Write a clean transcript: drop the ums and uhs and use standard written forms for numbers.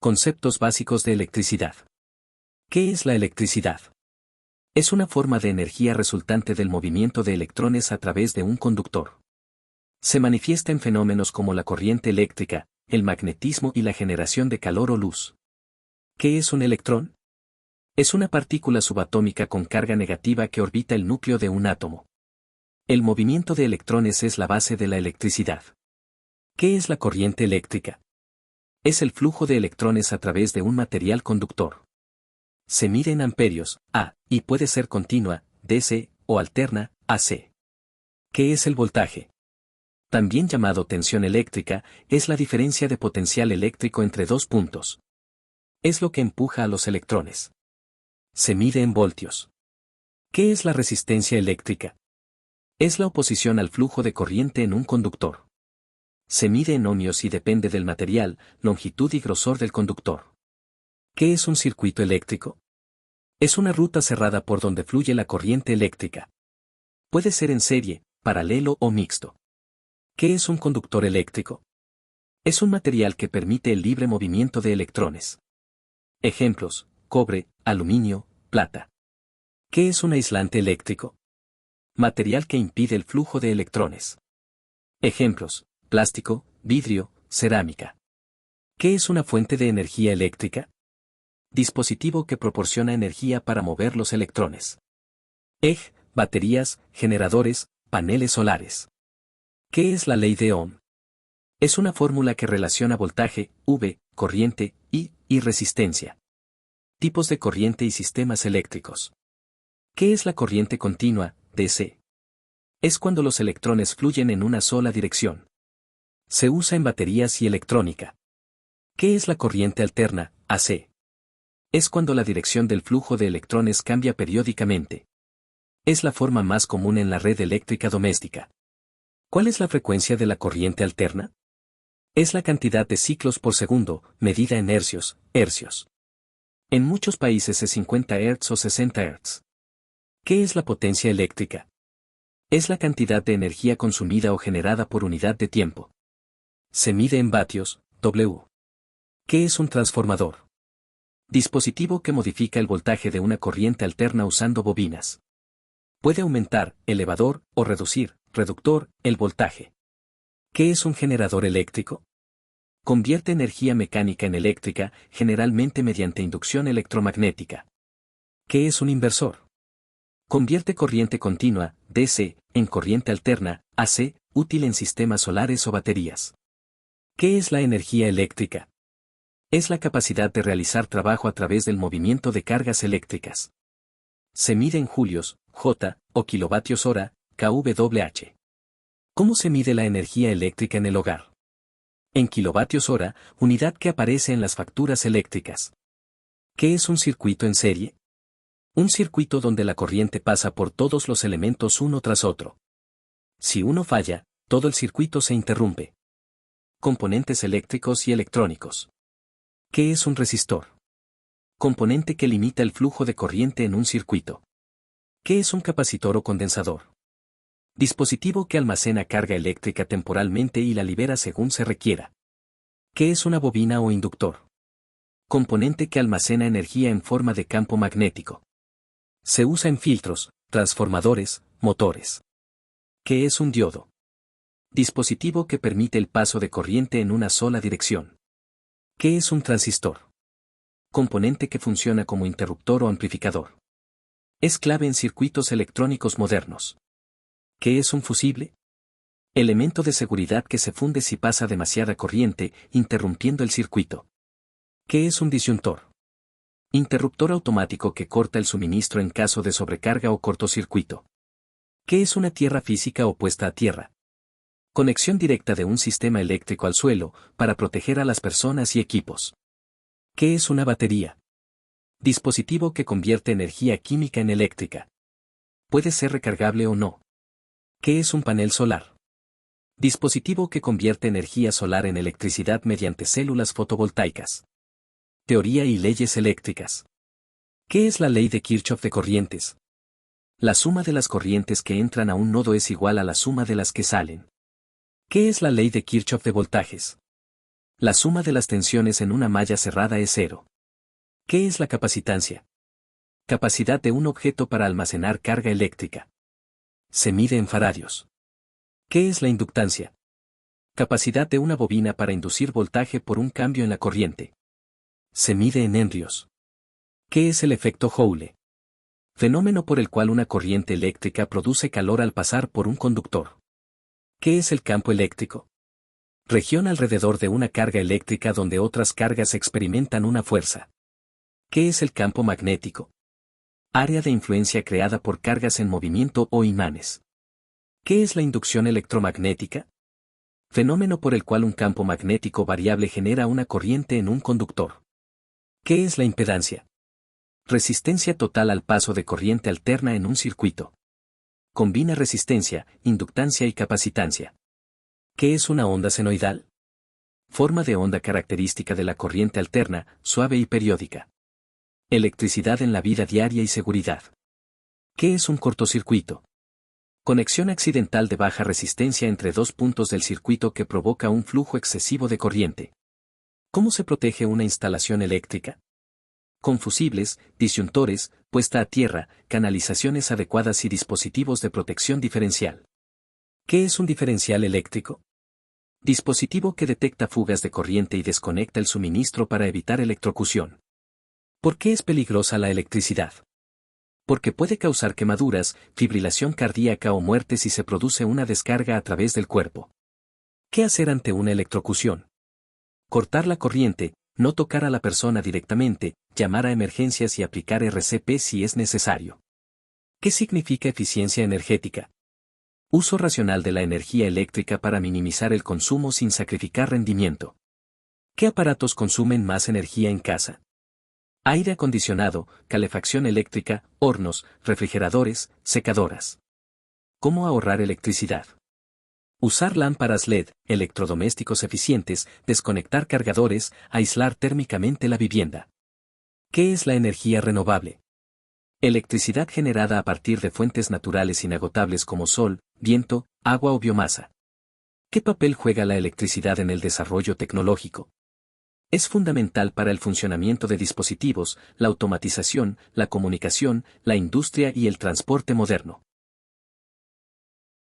Conceptos básicos de electricidad. ¿Qué es la electricidad? Es una forma de energía resultante del movimiento de electrones a través de un conductor. Se manifiesta en fenómenos como la corriente eléctrica, el magnetismo y la generación de calor o luz. ¿Qué es un electrón? Es una partícula subatómica con carga negativa que orbita el núcleo de un átomo. El movimiento de electrones es la base de la electricidad. ¿Qué es la corriente eléctrica? Es el flujo de electrones a través de un material conductor. Se mide en amperios, A, y puede ser continua, DC, o alterna, AC. ¿Qué es el voltaje? También llamado tensión eléctrica, es la diferencia de potencial eléctrico entre dos puntos. Es lo que empuja a los electrones. Se mide en voltios. ¿Qué es la resistencia eléctrica? Es la oposición al flujo de corriente en un conductor. Se mide en ohmios y depende del material, longitud y grosor del conductor. ¿Qué es un circuito eléctrico? Es una ruta cerrada por donde fluye la corriente eléctrica. Puede ser en serie, paralelo o mixto. ¿Qué es un conductor eléctrico? Es un material que permite el libre movimiento de electrones. Ejemplos: cobre, aluminio, plata. ¿Qué es un aislante eléctrico? Material que impide el flujo de electrones. Ejemplos: plástico, vidrio, cerámica. ¿Qué es una fuente de energía eléctrica? Dispositivo que proporciona energía para mover los electrones. Baterías, generadores, paneles solares. ¿Qué es la ley de Ohm? Es una fórmula que relaciona voltaje, V, corriente, I, y resistencia. Tipos de corriente y sistemas eléctricos. ¿Qué es la corriente continua, DC? Es cuando los electrones fluyen en una sola dirección. Se usa en baterías y electrónica. ¿Qué es la corriente alterna, AC? Es cuando la dirección del flujo de electrones cambia periódicamente. Es la forma más común en la red eléctrica doméstica. ¿Cuál es la frecuencia de la corriente alterna? Es la cantidad de ciclos por segundo, medida en hercios. En muchos países es 50 Hz o 60 Hz. ¿Qué es la potencia eléctrica? Es la cantidad de energía consumida o generada por unidad de tiempo. Se mide en vatios, W. ¿Qué es un transformador? Dispositivo que modifica el voltaje de una corriente alterna usando bobinas. Puede aumentar, elevador, o reducir, reductor, el voltaje. ¿Qué es un generador eléctrico? Convierte energía mecánica en eléctrica, generalmente mediante inducción electromagnética. ¿Qué es un inversor? Convierte corriente continua, DC, en corriente alterna, AC, útil en sistemas solares o baterías. ¿Qué es la energía eléctrica? Es la capacidad de realizar trabajo a través del movimiento de cargas eléctricas. Se mide en julios, J, o kilovatios hora, kWh. ¿Cómo se mide la energía eléctrica en el hogar? En kilovatios hora, unidad que aparece en las facturas eléctricas. ¿Qué es un circuito en serie? Un circuito donde la corriente pasa por todos los elementos uno tras otro. Si uno falla, todo el circuito se interrumpe. Componentes eléctricos y electrónicos. ¿Qué es un resistor? Componente que limita el flujo de corriente en un circuito. ¿Qué es un capacitor o condensador? Dispositivo que almacena carga eléctrica temporalmente y la libera según se requiera. ¿Qué es una bobina o inductor? Componente que almacena energía en forma de campo magnético. Se usa en filtros, transformadores, motores. ¿Qué es un diodo? Dispositivo que permite el paso de corriente en una sola dirección. ¿Qué es un transistor? Componente que funciona como interruptor o amplificador. Es clave en circuitos electrónicos modernos. ¿Qué es un fusible? Elemento de seguridad que se funde si pasa demasiada corriente, interrumpiendo el circuito. ¿Qué es un disyuntor? Interruptor automático que corta el suministro en caso de sobrecarga o cortocircuito. ¿Qué es una tierra física opuesta a tierra? Conexión directa de un sistema eléctrico al suelo, para proteger a las personas y equipos. ¿Qué es una batería? Dispositivo que convierte energía química en eléctrica. Puede ser recargable o no. ¿Qué es un panel solar? Dispositivo que convierte energía solar en electricidad mediante células fotovoltaicas. Teoría y leyes eléctricas. ¿Qué es la ley de Kirchhoff de corrientes? La suma de las corrientes que entran a un nodo es igual a la suma de las que salen. ¿Qué es la ley de Kirchhoff de voltajes? La suma de las tensiones en una malla cerrada es cero. ¿Qué es la capacitancia? Capacidad de un objeto para almacenar carga eléctrica. Se mide en faradios. ¿Qué es la inductancia? Capacidad de una bobina para inducir voltaje por un cambio en la corriente. Se mide en henrios. ¿Qué es el efecto Joule? Fenómeno por el cual una corriente eléctrica produce calor al pasar por un conductor. ¿Qué es el campo eléctrico? Región alrededor de una carga eléctrica donde otras cargas experimentan una fuerza. ¿Qué es el campo magnético? Área de influencia creada por cargas en movimiento o imanes. ¿Qué es la inducción electromagnética? Fenómeno por el cual un campo magnético variable genera una corriente en un conductor. ¿Qué es la impedancia? Resistencia total al paso de corriente alterna en un circuito. Combina resistencia, inductancia y capacitancia. ¿Qué es una onda senoidal? Forma de onda característica de la corriente alterna, suave y periódica. Electricidad en la vida diaria y seguridad. ¿Qué es un cortocircuito? Conexión accidental de baja resistencia entre dos puntos del circuito que provoca un flujo excesivo de corriente. ¿Cómo se protege una instalación eléctrica? Con fusibles, disyuntores, puesta a tierra, canalizaciones adecuadas y dispositivos de protección diferencial. ¿Qué es un diferencial eléctrico? Dispositivo que detecta fugas de corriente y desconecta el suministro para evitar electrocución. ¿Por qué es peligrosa la electricidad? Porque puede causar quemaduras, fibrilación cardíaca o muerte si se produce una descarga a través del cuerpo. ¿Qué hacer ante una electrocución? Cortar la corriente, no tocar a la persona directamente, llamar a emergencias y aplicar RCP si es necesario. ¿Qué significa eficiencia energética? Uso racional de la energía eléctrica para minimizar el consumo sin sacrificar rendimiento. ¿Qué aparatos consumen más energía en casa? Aire acondicionado, calefacción eléctrica, hornos, refrigeradores, secadoras. ¿Cómo ahorrar electricidad? Usar lámparas LED, electrodomésticos eficientes, desconectar cargadores, aislar térmicamente la vivienda. ¿Qué es la energía renovable? Electricidad generada a partir de fuentes naturales inagotables como sol, viento, agua o biomasa. ¿Qué papel juega la electricidad en el desarrollo tecnológico? Es fundamental para el funcionamiento de dispositivos, la automatización, la comunicación, la industria y el transporte moderno.